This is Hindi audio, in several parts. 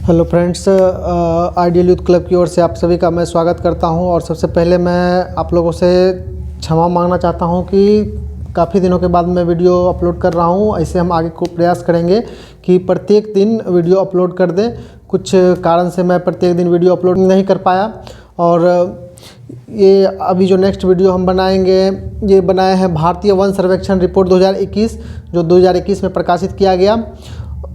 Hello friends, ideal youth club की ओर से आप सभी का मैं स्वागत करता हूं। और सबसे पहले मैं आप लोगों से क्षमा मांगना चाहता हूं कि काफ़ी दिनों के बाद मैं वीडियो अपलोड कर रहा हूं। ऐसे हम आगे को प्रयास करेंगे कि प्रत्येक दिन वीडियो अपलोड कर दें। कुछ कारण से मैं प्रत्येक दिन वीडियो अपलोड नहीं कर पाया। और ये अभी जो नेक्स्ट वीडियो हम बनाएंगे, ये बनाए हैं भारतीय वन सर्वेक्षण रिपोर्ट 2021, जो 2021 में प्रकाशित किया गया।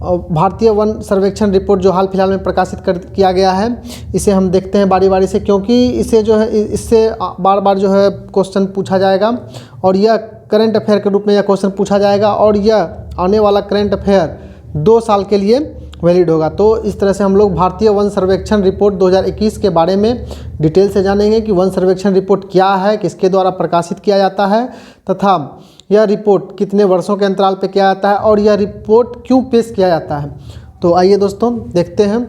भारतीय वन सर्वेक्षण रिपोर्ट जो हाल फिलहाल में प्रकाशित किया गया है, इसे हम देखते हैं बारी बारी से, क्योंकि इसे जो है इससे बार बार जो है क्वेश्चन पूछा जाएगा और यह करंट अफेयर के रूप में यह क्वेश्चन पूछा जाएगा और यह आने वाला करंट अफेयर 2 साल के लिए वैलिड होगा। तो इस तरह से हम लोग भारतीय वन सर्वेक्षण रिपोर्ट 2021 के बारे में डिटेल से जानेंगे कि वन सर्वेक्षण रिपोर्ट क्या है, किसके द्वारा प्रकाशित किया जाता है तथा यह रिपोर्ट कितने वर्षों के अंतराल पे किया जाता है और यह रिपोर्ट क्यों पेश किया जाता है। तो आइए दोस्तों देखते हैं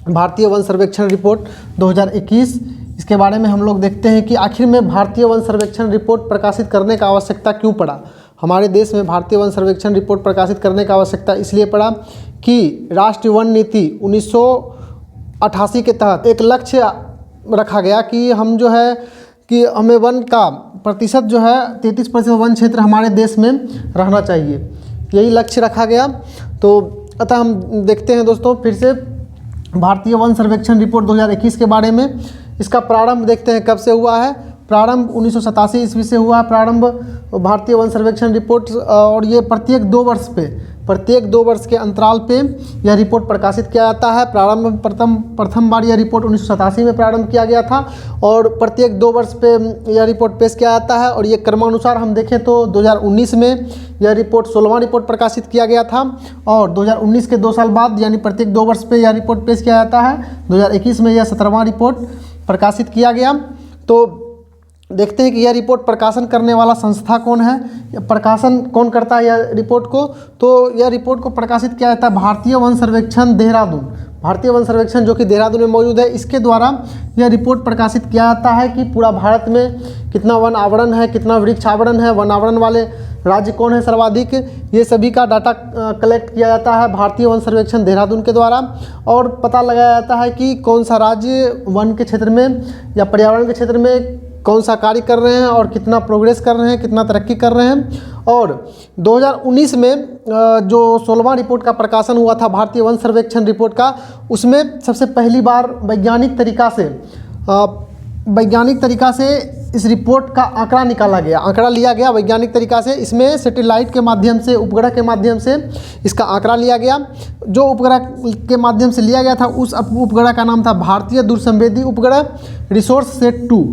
भारतीय वन सर्वेक्षण रिपोर्ट 2021। इसके बारे में हम लोग देखते हैं कि आखिर में भारतीय वन सर्वेक्षण रिपोर्ट प्रकाशित करने का आवश्यकता क्यों पड़ा। हमारे देश में भारतीय वन सर्वेक्षण रिपोर्ट प्रकाशित करने का आवश्यकता इसलिए पड़ा कि राष्ट्रीय वन नीति 1988 के तहत एक लक्ष्य रखा गया कि हम जो है कि हमें वन का प्रतिशत जो है 33% वन क्षेत्र हमारे देश में रहना चाहिए, यही लक्ष्य रखा गया। तो अतः हम देखते हैं दोस्तों फिर से भारतीय वन सर्वेक्षण रिपोर्ट 2021 के बारे में। इसका प्रारंभ देखते हैं कब से हुआ है। प्रारंभ 1987 ईस्वी से हुआ प्रारंभ भारतीय वन सर्वेक्षण रिपोर्ट। और ये प्रत्येक 2 वर्ष के अंतराल पे यह रिपोर्ट प्रकाशित किया जाता है। प्रारंभ प्रथम बार यह रिपोर्ट 1987 में प्रारंभ किया गया था और प्रत्येक 2 वर्ष पे यह रिपोर्ट पेश किया जाता है। और ये क्रमानुसार हम देखें तो 2019 में यह रिपोर्ट 16वां रिपोर्ट प्रकाशित किया गया था और 2019 के 2 साल बाद यानी प्रत्येक 2 वर्ष पे यह रिपोर्ट पेश किया जाता है। 2021 में यह 17वां रिपोर्ट प्रकाशित किया गया। तो देखते हैं कि यह रिपोर्ट प्रकाशन करने वाला संस्था कौन है, प्रकाशन कौन करता है यह रिपोर्ट को। तो यह रिपोर्ट को प्रकाशित किया जाता है भारतीय वन सर्वेक्षण देहरादून। भारतीय वन सर्वेक्षण जो कि देहरादून में मौजूद है, इसके द्वारा यह रिपोर्ट प्रकाशित किया जाता है कि पूरा भारत में कितना वन आवरण है, कितना वृक्ष आवरण है, वन आवरण वाले राज्य कौन है सर्वाधिक, ये सभी का डाटा कलेक्ट किया जाता है भारतीय वन सर्वेक्षण देहरादून के द्वारा। और पता लगाया जाता है कि कौन सा राज्य वन के क्षेत्र में या पर्यावरण के क्षेत्र में कौन सा कार्य कर रहे हैं और कितना प्रोग्रेस कर रहे हैं, कितना तरक्की कर रहे हैं। और 2019 में जो 16वां रिपोर्ट का प्रकाशन हुआ था भारतीय वन सर्वेक्षण रिपोर्ट का, उसमें सबसे पहली बार वैज्ञानिक तरीका से इस रिपोर्ट का आंकड़ा निकाला गया, आंकड़ा लिया गया वैज्ञानिक तरीका से। इसमें सैटेलाइट के माध्यम से, उपग्रह के माध्यम से इसका आंकड़ा लिया गया। जो उपग्रह के माध्यम से लिया गया था उस उपग्रह का नाम था भारतीय दूरसंवेदी उपग्रह रिसोर्स सेट 2।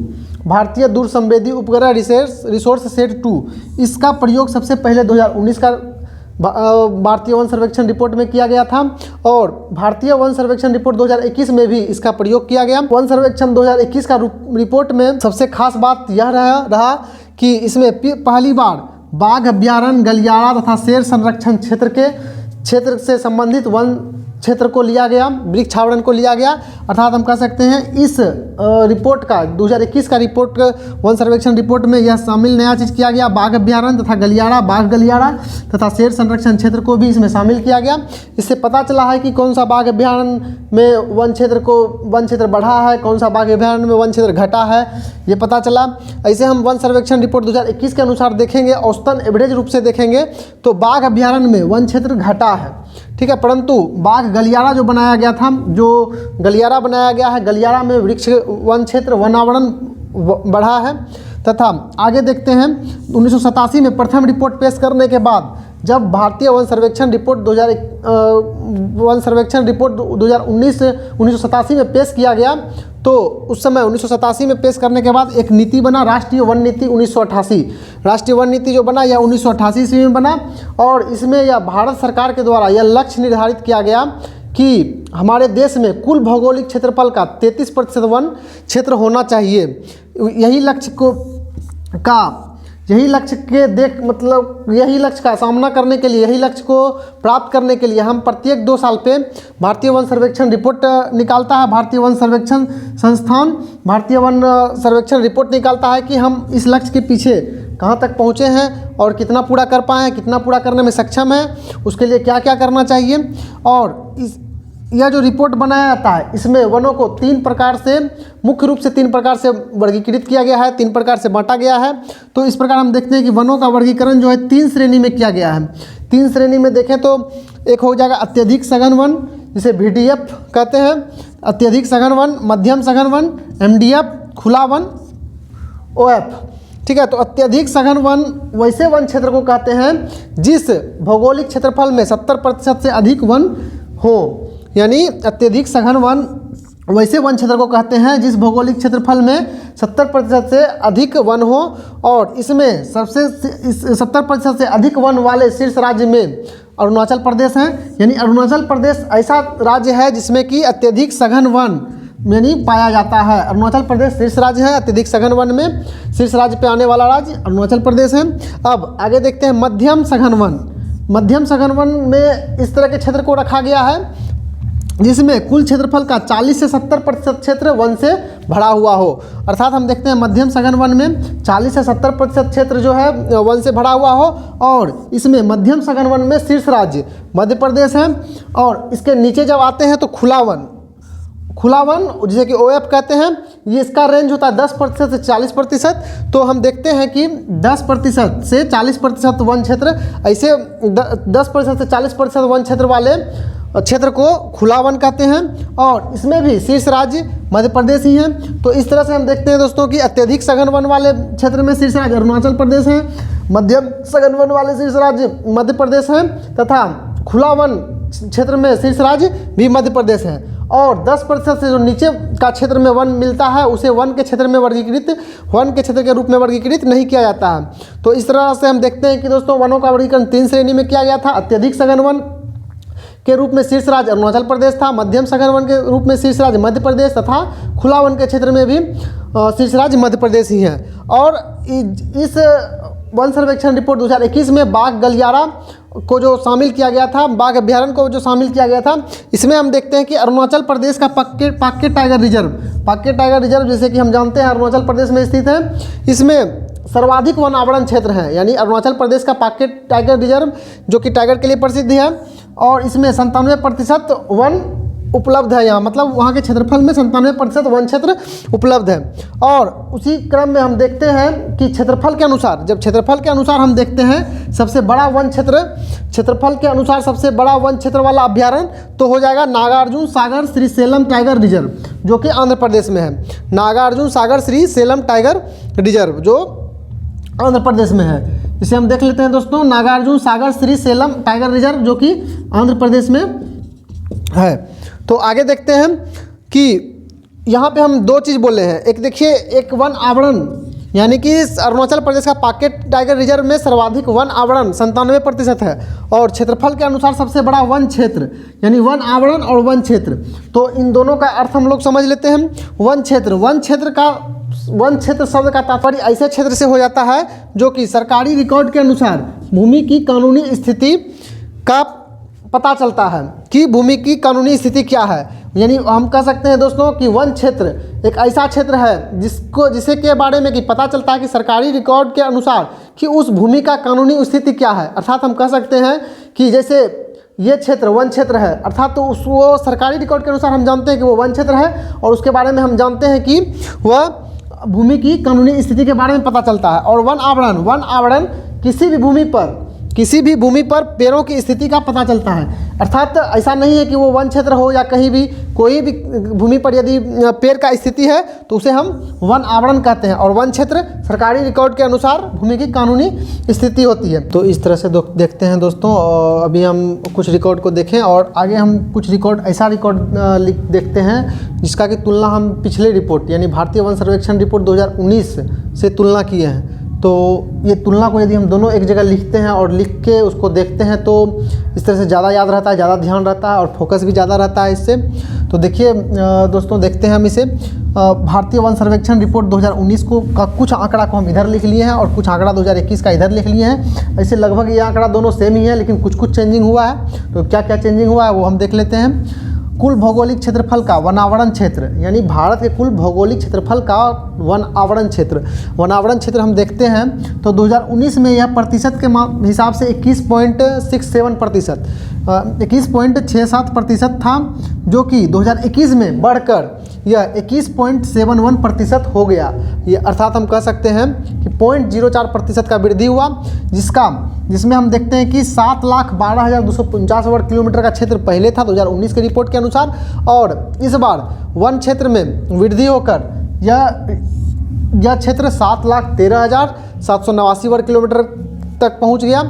भारतीय दूरसंवेदी उपग्रह रिसोर्स सेट 2, इसका प्रयोग सबसे पहले 2019 का भारतीय वन सर्वेक्षण रिपोर्ट में किया गया था और भारतीय वन सर्वेक्षण रिपोर्ट 2021 में भी इसका प्रयोग किया गया। वन सर्वेक्षण 2021 का रिपोर्ट में सबसे खास बात यह रहा कि इसमें पहली बार बाघ अभ्यारण्य, गलियारा तथा शेर संरक्षण क्षेत्र से संबंधित वन क्षेत्र को लिया गया, वृक्ष आवरण को लिया गया। अर्थात हम कह सकते हैं इस रिपोर्ट का 2021 का रिपोर्ट वन सर्वेक्षण रिपोर्ट में यह शामिल नया चीज़ किया गया, बाघ अभ्यारण्य तथा गलियारा, बाघ गलियारा तथा शेर संरक्षण क्षेत्र को भी इसमें शामिल किया गया। इससे पता चला है कि कौन सा बाघ अभ्यारण्य में वन क्षेत्र बढ़ा है, कौन सा बाघ अभ्यारण्य में वन क्षेत्र घटा है, ये पता चला। ऐसे हम वन सर्वेक्षण रिपोर्ट 2021 के अनुसार देखेंगे, औसतन एवरेज रूप से देखेंगे तो बाघ अभ्यारण्य में वन क्षेत्र घटा है, ठीक है, परंतु बाघ गलियारा जो बनाया गया था, जो गलियारा बनाया गया है, गलियारा में वृक्ष वन क्षेत्र वनावरण बढ़ा है। तथा आगे देखते हैं 1987 में प्रथम रिपोर्ट पेश करने के बाद जब भारतीय वन सर्वेक्षण रिपोर्ट 1987 में पेश किया गया तो उस समय 1987 में पेश करने के बाद एक नीति बना, राष्ट्रीय वन नीति 1988। राष्ट्रीय वन नीति जो बना यह 1988 ईस्वी में बना और इसमें यह भारत सरकार के द्वारा यह लक्ष्य निर्धारित किया गया कि हमारे देश में कुल भौगोलिक क्षेत्रफल का 33% वन क्षेत्र होना चाहिए। यही लक्ष्य यही लक्ष्य के यही लक्ष्य का सामना करने के लिए, यही लक्ष्य को प्राप्त करने के लिए हम प्रत्येक 2 साल पे भारतीय वन सर्वेक्षण रिपोर्ट निकालता है। भारतीय वन सर्वेक्षण संस्थान भारतीय वन सर्वेक्षण रिपोर्ट निकालता है कि हम इस लक्ष्य के पीछे कहाँ तक पहुँचे हैं और कितना पूरा कर पाए हैं, कितना पूरा करने में सक्षम है, उसके लिए क्या क्या करना चाहिए। और यह जो रिपोर्ट बनाया जाता है इसमें वनों को 3 प्रकार से, मुख्य रूप से 3 प्रकार से वर्गीकृत किया गया है, 3 प्रकार से बांटा गया है। तो इस प्रकार हम देखते हैं कि वनों का वर्गीकरण जो है 3 श्रेणी में किया गया है। 3 श्रेणी में देखें तो एक हो जाएगा अत्यधिक सघन वन, जिसे VDF कहते हैं, अत्यधिक सघन वन, मध्यम सघन वन, MDF, खुला वन, OF। ठीक है, तो अत्यधिक सघन वन वैसे वन क्षेत्र को कहते हैं जिस भौगोलिक क्षेत्रफल में 70% से अधिक वन हो, यानी अत्यधिक सघन वन वैसे वन क्षेत्र को कहते हैं जिस भौगोलिक क्षेत्रफल में 70% से अधिक वन हो। और इसमें सबसे 70% से अधिक वन वाले शीर्ष राज्य में अरुणाचल प्रदेश है। यानी अरुणाचल प्रदेश ऐसा राज्य है जिसमें कि अत्यधिक सघन वन यानी पाया जाता है। अरुणाचल प्रदेश शीर्ष राज्य है, अत्यधिक सघन वन में शीर्ष राज्य पे आने वाला राज्य अरुणाचल प्रदेश है। अब आगे देखते हैं मध्यम सघन वन। मध्यम सघन वन में इस तरह के क्षेत्र को रखा गया है जिसमें कुल क्षेत्रफल का 40 से 70% क्षेत्र वन से भरा हुआ हो। अर्थात हम देखते हैं मध्यम सघन वन में 40 से 70% क्षेत्र जो है वन से भरा हुआ हो। और इसमें मध्यम सघन वन में शीर्ष राज्य मध्य प्रदेश है। और इसके नीचे जब आते हैं तो खुला वन जिसे कि OF कहते हैं, ये इसका रेंज होता है 10% से 40%। तो हम देखते हैं कि 10% से 40% वन क्षेत्र, ऐसे 10% से 40% वन क्षेत्र वाले क्षेत्र को खुला वन कहते हैं। और इसमें भी शीर्ष राज्य मध्य प्रदेश ही है। तो इस तरह से हम देखते हैं दोस्तों कि अत्यधिक सघन वन वाले क्षेत्र में शीर्ष राज्य अरुणाचल प्रदेश है, मध्यम सघन वन वाले शीर्ष राज्य मध्य प्रदेश है, तथा खुला वन क्षेत्र में शीर्ष राज्य भी मध्य प्रदेश है। और 10% से जो नीचे का क्षेत्र में वन मिलता है उसे वन के क्षेत्र के रूप में वर्गीकृत नहीं किया जाता है। तो इस तरह से हम देखते हैं कि दोस्तों वनों का वर्गीकरण 3 श्रेणी में किया गया था। अत्यधिक सघन वन के रूप में शीर्ष राज्य अरुणाचल प्रदेश था, मध्यम सघन वन के रूप में शीर्ष राज्य मध्य प्रदेश तथा खुला वन के क्षेत्र में भी शीर्ष राज्य मध्य प्रदेश ही है। और इस वन सर्वेक्षण रिपोर्ट 2021 में बाघ गलियारा को जो शामिल किया गया था, बाघ अभ्यारण्य को जो शामिल किया गया था, इसमें हम देखते हैं कि अरुणाचल प्रदेश का पाक्के टाइगर रिजर्व जैसे कि हम जानते हैं अरुणाचल प्रदेश में स्थित है, इसमें सर्वाधिक वन आवरण क्षेत्र है। यानी अरुणाचल प्रदेश का पाक्के टाइगर रिजर्व जो कि टाइगर के लिए प्रसिद्ध है, और इसमें 97% वन उपलब्ध है यहाँ, मतलब वहाँ के क्षेत्रफल में 97% वन क्षेत्र उपलब्ध है। और उसी क्रम में हम देखते हैं कि क्षेत्रफल के अनुसार हम देखते हैं सबसे बड़ा वन क्षेत्रफल के अनुसार सबसे बड़ा वन क्षेत्र वाला अभ्यारण्य तो हो जाएगा नागार्जुन सागर श्री सेलम टाइगर रिजर्व, जो कि आंध्र प्रदेश में है। नागार्जुन सागर श्री सेलम टाइगर रिजर्व जो आंध्र प्रदेश में है, इसे हम देख लेते हैं दोस्तों। नागार्जुन सागर श्री सेलम टाइगर रिजर्व जो कि आंध्र प्रदेश में है। तो आगे देखते हैं कि यहाँ पे हम 2 चीज़ बोले हैं। एक देखिए, एक वन आवरण, यानी कि अरुणाचल प्रदेश का पाक्के टाइगर रिजर्व में सर्वाधिक वन आवरण 97% है। और क्षेत्रफल के अनुसार सबसे बड़ा वन क्षेत्र, यानी वन आवरण और वन क्षेत्र, तो इन दोनों का अर्थ हम लोग समझ लेते हैं। वन क्षेत्र शब्द का तात्पर्य ऐसे क्षेत्र से हो जाता है जो कि सरकारी रिकॉर्ड के अनुसार भूमि की कानूनी स्थिति का पता चलता है कि भूमि की कानूनी स्थिति क्या है। यानी हम कह सकते हैं दोस्तों कि वन क्षेत्र एक ऐसा क्षेत्र है जिसे के बारे में कि पता चलता है कि सरकारी रिकॉर्ड के अनुसार कि उस भूमि का कानूनी स्थिति क्या है। अर्थात हम कह सकते हैं कि जैसे ये क्षेत्र वन क्षेत्र है, अर्थात तो वो सरकारी रिकॉर्ड के अनुसार हम जानते हैं कि वो वन क्षेत्र है, और उसके बारे में हम जानते हैं कि वह भूमि की कानूनी स्थिति के बारे में पता चलता है। और वन आवरण किसी भी भूमि पर पेड़ों की स्थिति का पता चलता है। अर्थात ऐसा नहीं है कि वो वन क्षेत्र हो या कहीं भी कोई भी भूमि पर यदि पेड़ का स्थिति है तो उसे हम वन आवरण कहते हैं। और वन क्षेत्र सरकारी रिकॉर्ड के अनुसार भूमि की कानूनी स्थिति होती है। तो इस तरह से देखते हैं दोस्तों, अभी हम कुछ रिकॉर्ड को देखें और आगे हम कुछ ऐसा रिकॉर्ड देखते हैं जिसका कि तुलना हम पिछले रिपोर्ट यानी भारतीय वन सर्वेक्षण रिपोर्ट 2019 से तुलना किए हैं। तो ये तुलना को यदि हम दोनों एक जगह लिखते हैं और लिख के उसको देखते हैं तो इस तरह से ज़्यादा याद रहता है, ज़्यादा ध्यान रहता है और फोकस भी ज़्यादा रहता है इससे। तो देखिए दोस्तों, देखते हैं हम इसे। भारतीय वन सर्वेक्षण रिपोर्ट 2019 को का कुछ आंकड़ा को हम इधर लिख लिए हैं और कुछ आंकड़ा 2021 का इधर लिख लिए हैं। ऐसे लगभग ये आंकड़ा दोनों सेम ही है, लेकिन कुछ कुछ चेंजिंग हुआ है। तो क्या क्या चेंजिंग हुआ है वो हम देख लेते हैं। कुल भौगोलिक क्षेत्रफल का वन आवरण क्षेत्र, यानी भारत के कुल भौगोलिक क्षेत्रफल का वन आवरण क्षेत्र हम देखते हैं तो 2019 में यह प्रतिशत के हिसाब से 21.67%, 21.67% था, जो कि 2021 में बढ़कर यह 21.71% हो गया। ये अर्थात हम कह सकते हैं कि 0.04% का वृद्धि हुआ, जिसमें हम देखते हैं कि 7,12,249 वर्ग किलोमीटर का क्षेत्र पहले था 2019 के रिपोर्ट के अनुसार, और इस बार वन क्षेत्र में वृद्धि होकर यह क्षेत्र 7,13,789 वर्ग किलोमीटर तक पहुंच गया।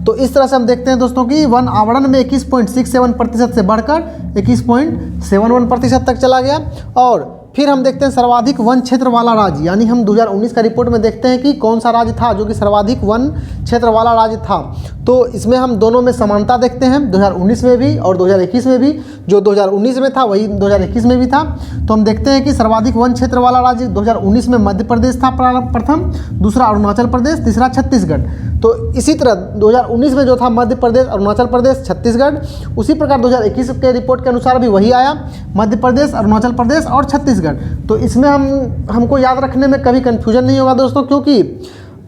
तो इस तरह से हम देखते हैं दोस्तों कि वन आवरण में 21.67% से बढ़कर 21.71% तक चला गया। और फिर हम देखते हैं सर्वाधिक वन क्षेत्र वाला राज्य, यानी हम 2019 का रिपोर्ट में देखते हैं कि कौन सा राज्य था जो कि सर्वाधिक वन क्षेत्र वाला राज्य था। तो इसमें हम दोनों में समानता देखते हैं, 2019 में भी और 2021 में भी। जो 2019 में था वही 2021 में भी था। तो हम देखते हैं कि सर्वाधिक वन क्षेत्र वाला राज्य 2019 में मध्य प्रदेश था प्रथम, दूसरा अरुणाचल प्रदेश, तीसरा छत्तीसगढ़। तो इसी तरह 2019 में जो था मध्य प्रदेश, अरुणाचल प्रदेश, छत्तीसगढ़, उसी प्रकार 2021 के रिपोर्ट के अनुसार भी वही आया, मध्य प्रदेश, अरुणाचल प्रदेश और छत्तीसगढ़। तो इसमें हमको याद रखने में कभी कन्फ्यूजन नहीं होगा दोस्तों, क्योंकि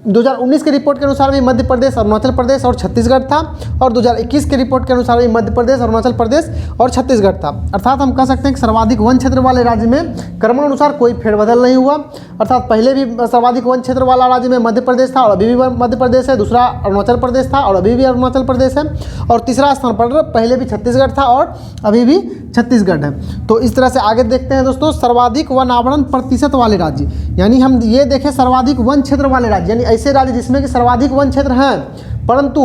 2019 के रिपोर्ट के अनुसार भी मध्य प्रदेश, अरुणाचल प्रदेश और छत्तीसगढ़ था, और 2021 के रिपोर्ट के अनुसार भी मध्य प्रदेश, अरुणाचल प्रदेश और छत्तीसगढ़ था। अर्थात हम कह सकते हैं कि सर्वाधिक वन क्षेत्र वाले राज्य में क्रमानुसार कोई फेरबदल नहीं हुआ। अर्थात पहले भी सर्वाधिक वन क्षेत्र वाला राज्य में मध्य प्रदेश था और अभी भी मध्य प्रदेश है, दूसरा अरुणाचल प्रदेश था और अभी भी अरुणाचल प्रदेश है, और तीसरा स्थान पर पहले भी छत्तीसगढ़ था और अभी भी छत्तीसगढ़ है। तो इस तरह से आगे देखते हैं दोस्तों, सर्वाधिक वन आवरण प्रतिशत वाले राज्य, यानी हम ये देखें सर्वाधिक वन क्षेत्र वाले राज्य, यानी ऐसे राज्य जिसमें कि सर्वाधिक वन क्षेत्र हैं, परंतु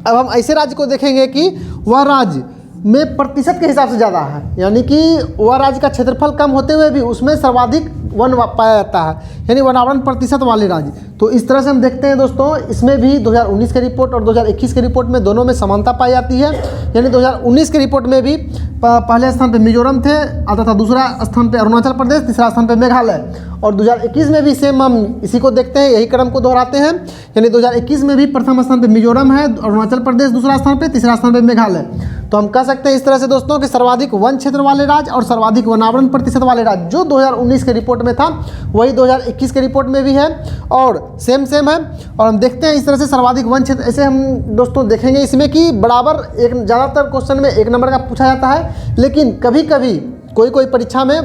अब हम ऐसे राज्य को देखेंगे कि वह राज्य में प्रतिशत के हिसाब से ज़्यादा है, यानी कि वह राज्य का क्षेत्रफल कम होते हुए भी उसमें सर्वाधिक वन पाया जाता है, यानी वनावरण प्रतिशत वाले राज्य। तो इस तरह से हम देखते हैं दोस्तों, इसमें भी 2019 के रिपोर्ट और 2021 के रिपोर्ट में दोनों में समानता पाई जाती है। यानी 2019 के रिपोर्ट में भी पहले स्थान पे मिजोरम थे, आता था दूसरा स्थान पे अरुणाचल प्रदेश, तीसरा स्थान पे मेघालय, और 2021 में भी सेम हम इसी को देखते हैं, यही क्रम को दोहराते हैं। यानी 2021 में भी प्रथम स्थान पे मिजोरम है, अरुणाचल प्रदेश दूसरा स्थान पे, तीसरा स्थान पे मेघालय। तो हम कह सकते हैं इस तरह से दोस्तों कि सर्वाधिक वन क्षेत्र वाले राज्य और सर्वाधिक वनावरण प्रतिशत वाले राज्य जो 2019 के रिपोर्ट में था वही 2021 के रिपोर्ट में भी है और सेम है। और हम देखते हैं इस तरह से सर्वाधिक वन क्षेत्र, ऐसे हम दोस्तों देखेंगे इसमें कि बराबर एक ज़्यादातर क्वेश्चन में 1 नंबर का पूछा जाता है, लेकिन कभी कभी कोई परीक्षा में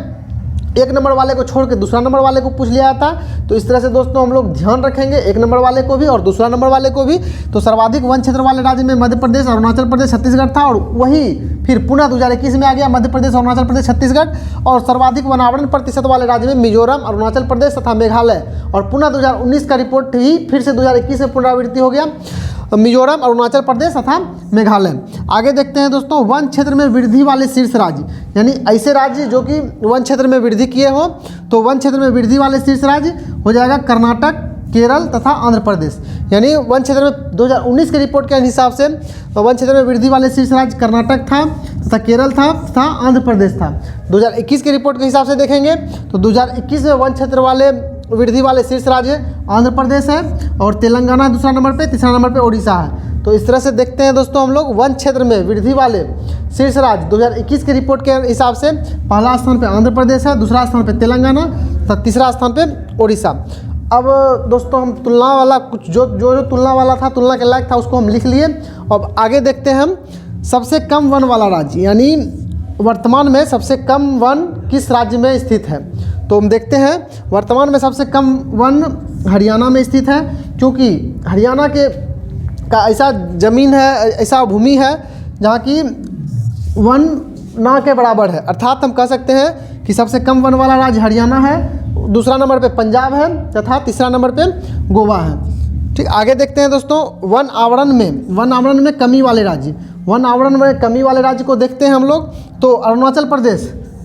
1 नंबर वाले को छोड़ के दूसरा नंबर वाले को पूछ लिया जाता है। तो इस तरह से दोस्तों हम लोग ध्यान रखेंगे 1 नंबर वाले को भी और दूसरा नंबर वाले को भी। तो सर्वाधिक वन क्षेत्र वाले राज्य में मध्य प्रदेश, अरुणाचल प्रदेश, छत्तीसगढ़ था, और वही फिर पुनः 2021 में आ गया मध्य प्रदेश, अरुणाचल प्रदेश, छत्तीसगढ़। और सर्वाधिक वनावरण प्रतिशत वाले राज्य में मिजोरम, अरुणाचल प्रदेश तथा मेघालय, और पुनः 2019 का रिपोर्ट ही फिर से 2021 में पुनरावृत्ति हो गया, मिजोरम, अरुणाचल प्रदेश तथा मेघालय। आगे देखते हैं दोस्तों, वन क्षेत्र में वृद्धि वाले शीर्ष राज्य, यानी ऐसे राज्य जो कि वन क्षेत्र में वृद्धि किए हो। तो वन क्षेत्र में वृद्धि वाले शीर्ष राज्य हो जाएगा कर्नाटक, केरल तथा आंध्र प्रदेश। यानी वन क्षेत्र में 2019 के रिपोर्ट के हिसाब से वन क्षेत्र में वृद्धि वाले शीर्ष राज्य कर्नाटक था तथा केरल था तथा आंध्र प्रदेश था। 2021 के रिपोर्ट के हिसाब से देखेंगे तो 2021 में वन क्षेत्र वाले वृद्धि वाले शीर्ष राज्य आंध्र प्रदेश है और तेलंगाना दूसरा नंबर पे, तीसरा नंबर पे ओडिशा है। तो इस तरह से देखते हैं दोस्तों हम लोग वन क्षेत्र में वृद्धि वाले शीर्ष राज्य 2021 के रिपोर्ट के हिसाब से पहला स्थान पे आंध्र प्रदेश है, दूसरा स्थान पे तेलंगाना तथा तीसरा स्थान पे ओडिशा। अब दोस्तों हम तुलना वाला कुछ जो तुलना वाला था, तुलना के लायक था, उसको हम लिख लिए। अब आगे देखते हैं हम सबसे कम वन वाला राज्य, यानी वर्तमान में सबसे कम वन किस राज्य में स्थित है। तो हम देखते हैं वर्तमान में सबसे कम वन हरियाणा में स्थित है, क्योंकि हरियाणा का ऐसा ज़मीन है, ऐसा भूमि है जहाँ की वन ना के बराबर है। अर्थात हम कह सकते हैं कि सबसे कम वन वाला राज्य हरियाणा है, दूसरा नंबर पे पंजाब है तथा तीसरा नंबर पे गोवा है। ठीक, आगे देखते हैं दोस्तों वन आवरण में कमी वाले राज्य। वन आवरण में कमी वाले राज्य को देखते हैं हम लोग। तो अरुणाचल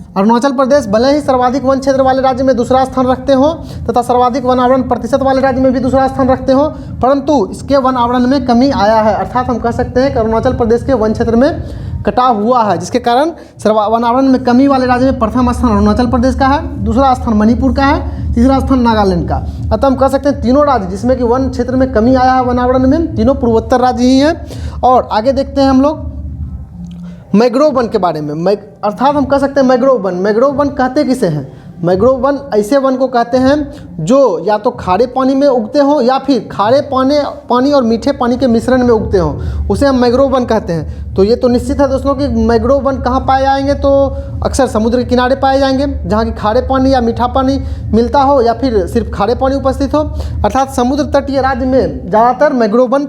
अरुणाचल प्रदेश भले ही सर्वाधिक वन क्षेत्र वाले राज्य में दूसरा स्थान रखते हो तथा सर्वाधिक वन आवरण प्रतिशत वाले राज्य में भी दूसरा स्थान रखते हो, परंतु इसके वन आवरण में कमी आया है। अर्थात हम कह सकते हैं कि अरुणाचल प्रदेश के वन क्षेत्र में कटाव हुआ है, जिसके कारण वन आवरण में कमी वाले राज्य में प्रथम स्थान अरुणाचल प्रदेश का है, दूसरा स्थान मणिपुर का है, तीसरा स्थान नागालैंड का। अतः हम कह सकते हैं तीनों राज्य जिसमें कि वन क्षेत्र में कमी आया है वन आवरण में, तीनों पूर्वोत्तर राज्य ही हैं। और आगे देखते हैं हम लोग मैंग्रोव वन के बारे में। अर्थात हम कह सकते हैं मैंग्रोव वन कहते किसे हैं? मैंग्रोव वन ऐसे वन को कहते हैं जो या तो खारे पानी में उगते हों या फिर खारे पानी और मीठे पानी के मिश्रण में उगते हों, उसे हम मैंग्रोव वन कहते हैं। तो ये तो निश्चित है दोस्तों कि मैंग्रोव वन कहाँ पाए जाएंगे, तो अक्सर समुद्र के किनारे पाए जाएंगे जहाँ की खारे पानी या मीठा पानी मिलता हो या फिर सिर्फ खारे पानी उपस्थित हो। अर्थात समुद्र तटीय राज्य में ज़्यादातर मैंग्रोव वन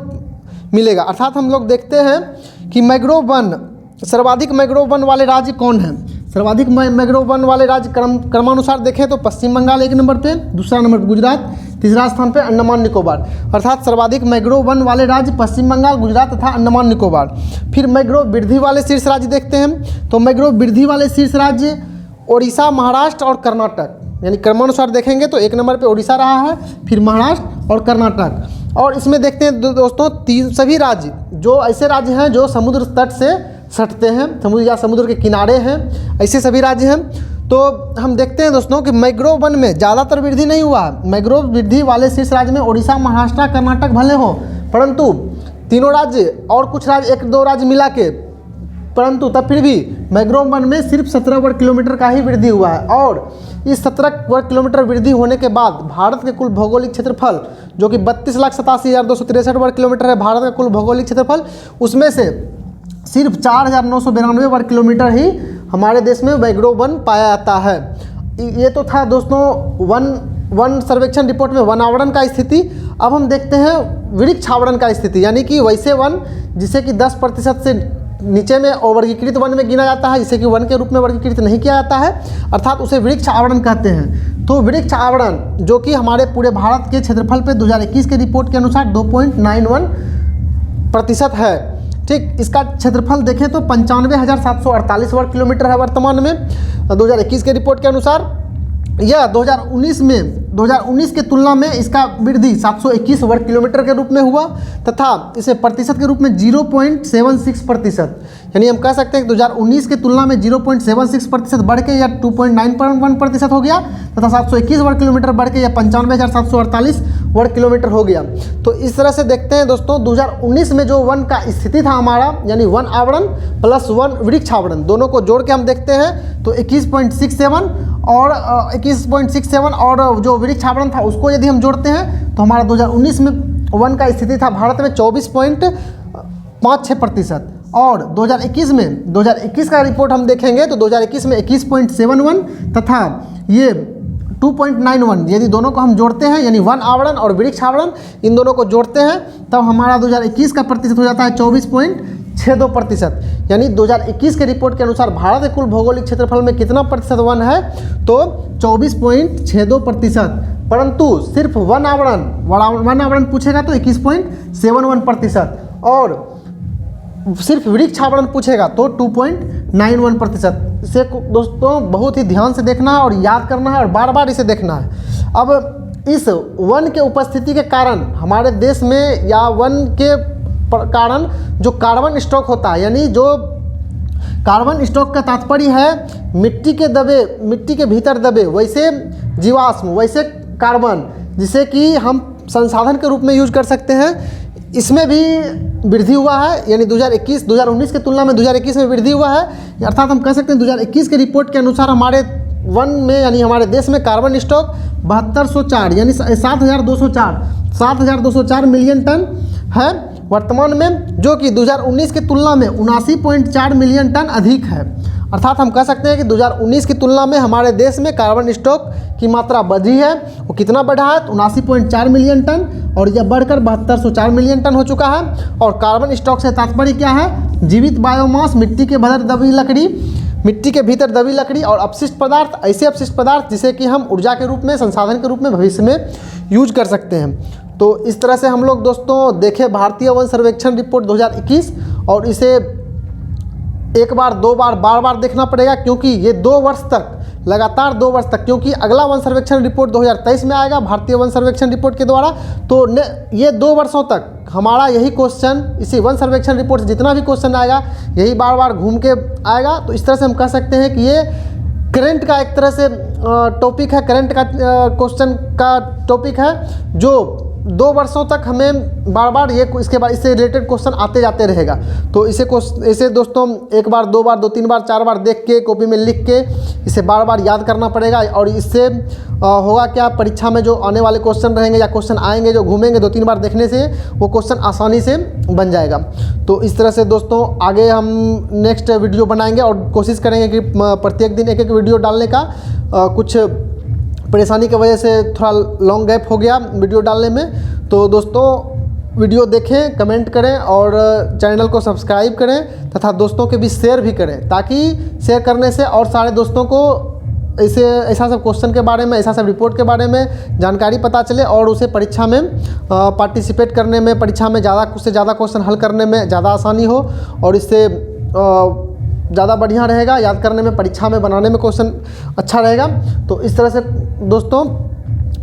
मिलेगा। अर्थात हम लोग देखते हैं कि मैंग्रोव वन सर्वाधिक मैंग्रोव वन वाले राज्य कौन हैं? सर्वाधिक मैंग्रोव वन वाले राज्य क्रमानुसार देखें तो पश्चिम बंगाल 1 नंबर पे, दूसरा नंबर गुजरात, तीसरा स्थान पे अंडमान निकोबार। अर्थात सर्वाधिक मैंग्रोव वन वाले राज्य पश्चिम बंगाल, गुजरात तथा अंडमान निकोबार। फिर मैंग्रोव वृद्धि वाले शीर्ष राज्य देखते हैं, तो मैंग्रोव वृद्धि वाले शीर्ष राज्य ओडिशा, महाराष्ट्र और कर्नाटक, यानी क्रमानुसार देखेंगे तो 1 नंबर पर ओडिशा रहा है, फिर महाराष्ट्र और कर्नाटक। और इसमें देखते हैं दोस्तों सभी राज्य जो ऐसे राज्य हैं जो समुद्र तट से सटते हैं, समुद्र या समुद्र के किनारे हैं, ऐसे सभी राज्य हैं। तो हम देखते हैं दोस्तों कि मैंग्रोव वन में ज़्यादातर वृद्धि नहीं हुआ। मैंग्रोव वृद्धि वाले शीर्ष राज्य में ओडिशा, महाराष्ट्र, कर्नाटक भले हो, परंतु तीनों राज्य और कुछ राज्य 1-2 राज्य मिला के, परंतु तब फिर भी मैंग्रोव वन में सिर्फ 17 वर्ग किलोमीटर का ही वृद्धि हुआ है। और इस 17 वर्ग किलोमीटर वृद्धि होने के बाद भारत के कुल भौगोलिक क्षेत्रफल जो कि 32,87,263 वर्ग किलोमीटर है भारत का कुल भौगोलिक क्षेत्रफल, उसमें से सिर्फ 4,992 वर्ग किलोमीटर ही हमारे देश में मैंग्रोव वन पाया जाता है। ये तो था दोस्तों वन सर्वेक्षण रिपोर्ट में वन आवरण का स्थिति। अब हम देखते हैं वृक्ष आवरण का स्थिति, यानी कि वैसे वन जिसे कि 10% से नीचे में अवर्गीकृत वन में गिना जाता है, जिसे कि वन के रूप में वर्गीकृत नहीं किया जाता है, अर्थात उसे वृक्ष आवरण कहते हैं। तो वृक्ष आवरण जो कि हमारे पूरे भारत के क्षेत्रफल पे 2021 के रिपोर्ट के अनुसार 2.91% है। ठीक, इसका क्षेत्रफल देखें तो 95,748 वर्ग किलोमीटर है वर्तमान में 2021 के रिपोर्ट के अनुसार। यह 2019 के तुलना में इसका वृद्धि 721 वर्ग किलोमीटर के रूप में हुआ तथा इसे प्रतिशत के रूप में 0.76%, यानी हम कह सकते हैं कि 2019 के तुलना में 0.76% बढ़ के या 2.91% हो गया तथा 721 वर्ग किलोमीटर बढ़ के या 95,748 वर्ग किलोमीटर हो गया। तो इस तरह से देखते हैं दोस्तों 2019 में जो वन का स्थिति था हमारा, यानी वन आवरण प्लस वन वृक्ष आवरण, दोनों को जोड़ के हम देखते हैं तो 21.67 और 21.67 और जो वृक्ष आवरण था उसको यदि हम जोड़ते हैं तो हमारा 2019 में वन का स्थिति था भारत में 24.56% और 2021 का रिपोर्ट हम देखेंगे तो 2021 में 21.71 तथा ये 2.91, यदि दोनों को हम जोड़ते हैं यानी वन आवरण और वृक्ष आवरण इन दोनों को जोड़ते हैं तब हमारा 2021 का प्रतिशत हो जाता है 24.62%। यानी 2021 के रिपोर्ट के अनुसार भारत के कुल भौगोलिक क्षेत्रफल में कितना प्रतिशत वन है तो 24.62%, परंतु सिर्फ वन आवरण पूछेगा तो 21.71% और सिर्फ वृक्ष आवरण पूछेगा तो 2.91%। इसे दोस्तों बहुत ही ध्यान से देखना है और याद करना है और बार बार इसे देखना है। अब इस वन के उपस्थिति के कारण हमारे देश में या वन के कारण जो कार्बन स्टॉक होता है, यानी जो कार्बन स्टॉक का तात्पर्य है मिट्टी के भीतर दबे वैसे जीवाश्म, वैसे कार्बन जिसे कि हम संसाधन के रूप में यूज कर सकते हैं, इसमें भी वृद्धि हुआ है। यानी 2019 की तुलना में 2021 में वृद्धि हुआ है। अर्थात हम कह सकते हैं 2021 के रिपोर्ट के अनुसार हमारे वन में यानी हमारे देश में कार्बन स्टॉक 7204 यानी 7,204 मिलियन टन है वर्तमान में, जो कि 2019 की तुलना में 79.4 मिलियन टन अधिक है। अर्थात हम कह सकते हैं कि 2019 की तुलना में हमारे देश में कार्बन स्टॉक की मात्रा बढ़ी है। वो कितना बढ़ा है तो 79.4 मिलियन टन और यह बढ़कर 7204 मिलियन टन हो चुका है। और कार्बन स्टॉक से तात्पर्य क्या है? जीवित बायोमास, मिट्टी के भीतर दबी लकड़ी और अपशिष्ट पदार्थ, ऐसे अपशिष्ट पदार्थ जिसे कि हम ऊर्जा के रूप में, संसाधन के रूप में भविष्य में यूज कर सकते हैं। तो इस तरह से हम लोग दोस्तों देखें भारतीय वन सर्वेक्षण रिपोर्ट 2021 और इसे एक बार, दो बार, बार बार देखना पड़ेगा, क्योंकि ये 2 वर्ष तक, लगातार 2 वर्ष तक, क्योंकि अगला वन सर्वेक्षण रिपोर्ट 2023 में आएगा भारतीय वन सर्वेक्षण रिपोर्ट के द्वारा। तो ये 2 वर्षों तक हमारा यही क्वेश्चन, इसी वन सर्वेक्षण रिपोर्ट से जितना भी क्वेश्चन आएगा यही बार बार घूम के आएगा। तो इस तरह से हम कह सकते हैं कि ये करंट का एक तरह से टॉपिक है, करंट का क्वेश्चन का टॉपिक है, जो 2 वर्षों तक हमें बार बार ये इसके बाद इससे रिलेटेड क्वेश्चन आते जाते रहेगा। तो इसे दोस्तों एक बार, 2 बार, 2 3 बार, 4 बार देख के कॉपी में लिख के इसे बार बार याद करना पड़ेगा। और इससे होगा क्या, परीक्षा में जो आने वाले क्वेश्चन रहेंगे या क्वेश्चन आएंगे जो घूमेंगे 2-3 बार देखने से, वो क्वेश्चन आसानी से बन जाएगा। तो इस तरह से दोस्तों आगे हम नेक्स्ट वीडियो बनाएंगे और कोशिश करेंगे कि प्रत्येक दिन एक वीडियो डालने का। कुछ परेशानी की वजह से थोड़ा लॉन्ग गैप हो गया वीडियो डालने में। तो दोस्तों वीडियो देखें, कमेंट करें और चैनल को सब्सक्राइब करें तथा दोस्तों के बीच शेयर भी करें, ताकि शेयर करने से और सारे दोस्तों को ऐसा सब क्वेश्चन के बारे में, ऐसा सब रिपोर्ट के बारे में जानकारी पता चले और उसे परीक्षा में पार्टिसिपेट करने में, परीक्षा में उससे ज़्यादा क्वेश्चन हल करने में ज़्यादा आसानी हो और इससे ज़्यादा बढ़िया रहेगा, याद करने में, परीक्षा में बनाने में क्वेश्चन अच्छा रहेगा। तो इस तरह से दोस्तों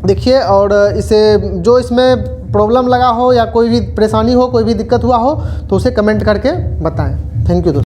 देखिए, और इसे जो इसमें प्रॉब्लम लगा हो या कोई भी परेशानी हो, कोई भी दिक्कत हुआ हो, तो उसे कमेंट करके बताएं। थैंक यू दोस्तों।